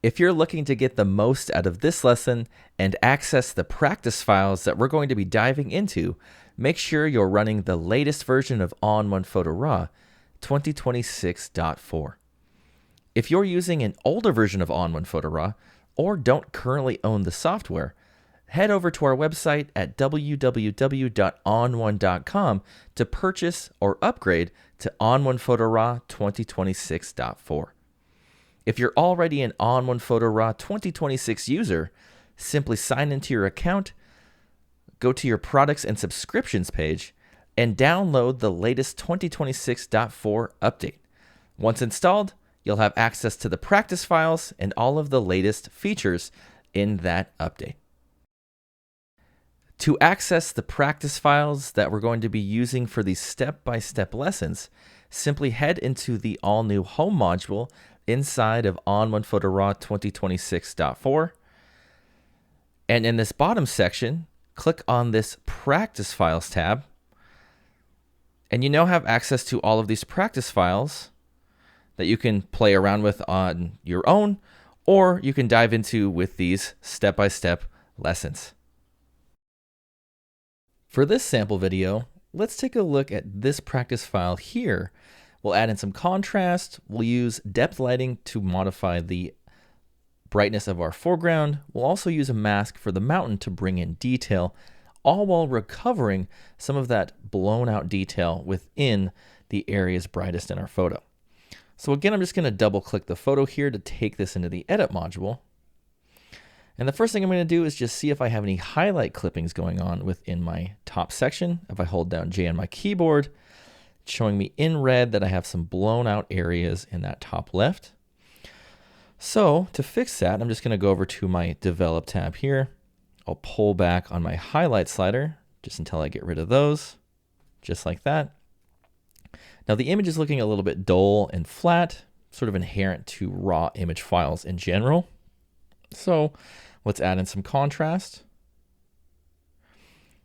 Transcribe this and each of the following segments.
If you're looking to get the most out of this lesson and access the practice files that we're going to be diving into, make sure you're running the latest version of ON1 Photo RAW 2026.4. If you're using an older version of ON1 Photo RAW or don't currently own the software, head over to our website at www.on1.com to purchase or upgrade to ON1 Photo RAW 2026.4. If you're already an ON1 Photo RAW 2026 user, simply sign into your account, go to your products and subscriptions page, and download the latest 2026.4 update. Once installed, you'll have access to the practice files and all of the latest features in that update. To access the practice files that we're going to be using for these step-by-step lessons, simply head into the all-new Home module inside of ON1 Photo RAW 2026.4. And in this bottom section, click on this Practice Files tab. And you now have access to all of these practice files that you can play around with on your own, or you can dive into with these step-by-step lessons. For this sample video, let's take a look at this practice file here. We'll add in some contrast. We'll use depth lighting to modify the brightness of our foreground. We'll also use a mask for the mountain to bring in detail, all while recovering some of that blown out detail within the areas brightest in our photo. So again, I'm just going to double click the photo here to take this into the edit module. And the first thing I'm going to do is just see if I have any highlight clippings going on within my top section. If I hold down J on my keyboard, it's showing me in red that I have some blown out areas in that top left. So to fix that, I'm just going to go over to my Develop tab here. I'll pull back on my highlight slider just until I get rid of those, just like that. Now the image is looking a little bit dull and flat, sort of inherent to raw image files in general. So let's add in some contrast.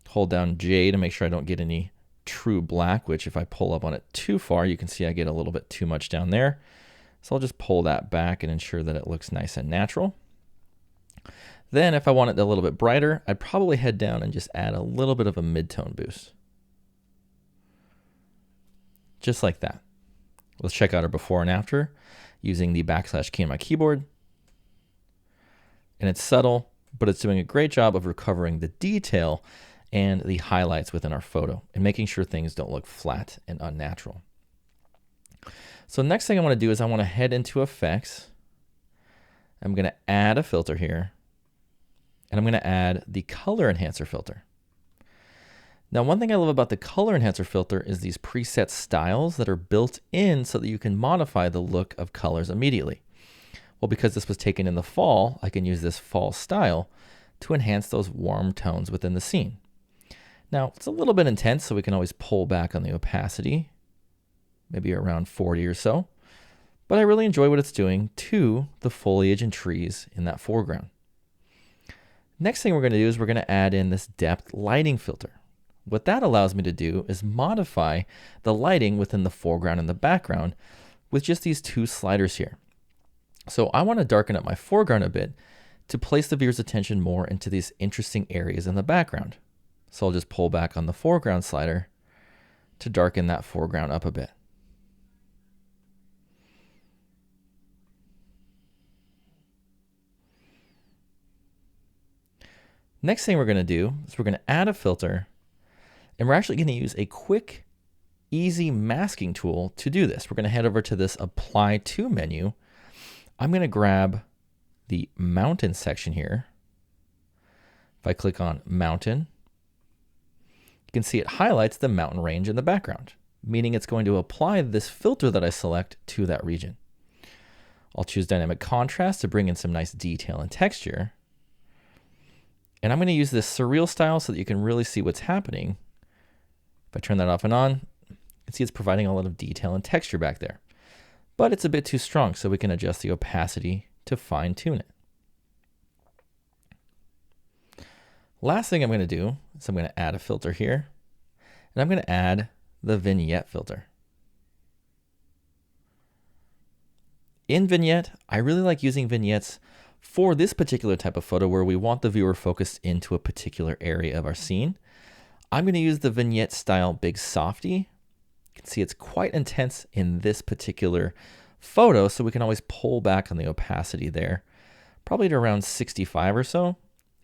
Hold down J to make sure I don't get any true black, which if I pull up on it too far, you can see I get a little bit too much down there. So I'll just pull that back and ensure that it looks nice and natural. Then if I want it a little bit brighter, I'd probably head down and just add a little bit of a mid-tone boost. Just like that. Let's check out our before and after using the # key on my keyboard. And it's subtle, but it's doing a great job of recovering the detail and the highlights within our photo and making sure things don't look flat and unnatural. So next thing I want to do is I want to head into effects. I'm going to add a filter here, and I'm going to add the color enhancer filter. Now, one thing I love about the color enhancer filter is these preset styles that are built in so that you can modify the look of colors immediately. Well, because this was taken in the fall, I can use this fall style to enhance those warm tones within the scene. Now, it's a little bit intense, so we can always pull back on the opacity, maybe around 40 or so. But I really enjoy what it's doing to the foliage and trees in that foreground. Next thing we're going to do is we're going to add in this depth lighting filter. What that allows me to do is modify the lighting within the foreground and the background with just these two sliders here. So I want to darken up my foreground a bit to place the viewer's attention more into these interesting areas in the background. So I'll just pull back on the foreground slider to darken that foreground up a bit. Next thing we're going to do is we're going to add a filter, and we're actually going to use a quick, easy masking tool to do this. We're going to head over to this Apply To menu. I'm going to grab the mountain section here. If I click on mountain, you can see it highlights the mountain range in the background, meaning it's going to apply this filter that I select to that region. I'll choose dynamic contrast to bring in some nice detail and texture. And I'm going to use this surreal style so that you can really see what's happening. If I turn that off and on, you can see it's providing a lot of detail and texture back there. But it's a bit too strong, so we can adjust the opacity to fine tune it. Last thing I'm going to do is I'm going to add a filter here, and I'm going to add the vignette filter. In Vignette, I really like using vignettes for this particular type of photo where we want the viewer focused into a particular area of our scene. I'm going to use the Vignette style Big Softy. You can see it's quite intense in this particular photo, so we can always pull back on the opacity there, probably to around 65 or so.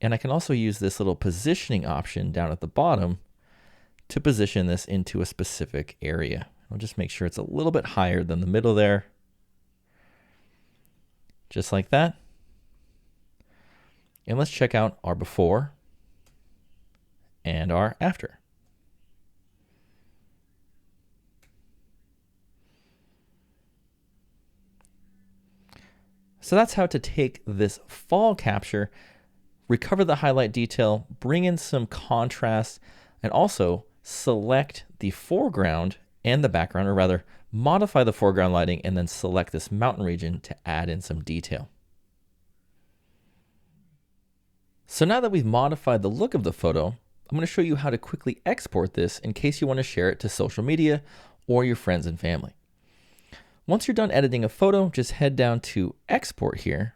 And I can also use this little positioning option down at the bottom to position this into a specific area. I'll just make sure it's a little bit higher than the middle there. Just like that. And let's check out our before and our after. So that's how to take this fall capture, recover the highlight detail, bring in some contrast, and also select the foreground and the background, or rather modify the foreground lighting and then select this mountain region to add in some detail. So now that we've modified the look of the photo, I'm going to show you how to quickly export this in case you want to share it to social media or your friends and family. Once you're done editing a photo, just head down to Export here.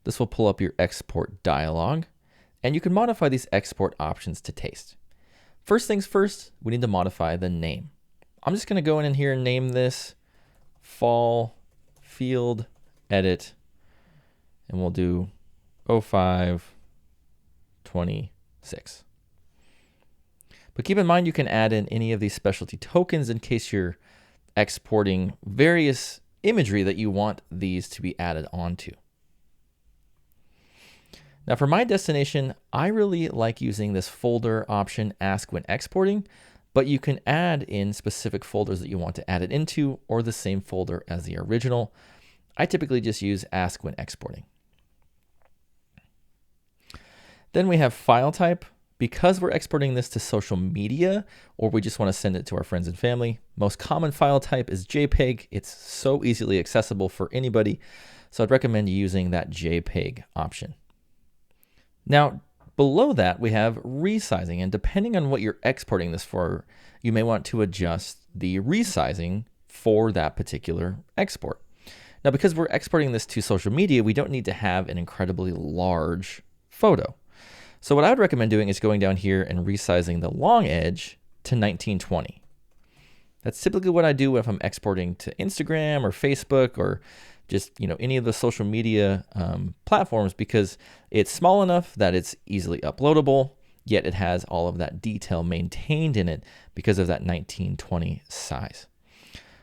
This will pull up your export dialog, and you can modify these export options to taste. First things first, we need to modify the name. I'm just going to go in here and name this Fall Field Edit, and we'll do 0526. But keep in mind you can add in any of these specialty tokens in case you're exporting various imagery that you want these to be added onto. Now for my destination, I really like using this folder option, Ask when exporting, but you can add in specific folders that you want to add it into or the same folder as the original. I typically just use Ask when exporting. Then we have file type. Because we're exporting this to social media or we just want to send it to our friends and family, most common file type is JPEG. It's so easily accessible for anybody, so I'd recommend using that JPEG option. Now, below that, we have resizing, and depending on what you're exporting this for, you may want to adjust the resizing for that particular export. Now, because we're exporting this to social media, we don't need to have an incredibly large photo. So what I would recommend doing is going down here and resizing the long edge to 1920. That's typically what I do if I'm exporting to Instagram or Facebook or just any of the social media platforms, because it's small enough that it's easily uploadable, yet it has all of that detail maintained in it because of that 1920 size.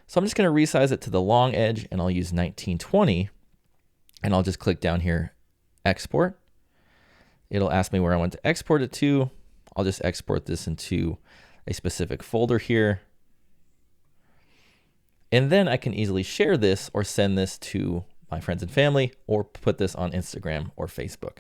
So I'm just going to resize it to the long edge, and I'll use 1920, and I'll just click down here, Export. It'll ask me where I want to export it to. I'll just export this into a specific folder here. And then I can easily share this or send this to my friends and family or put this on Instagram or Facebook.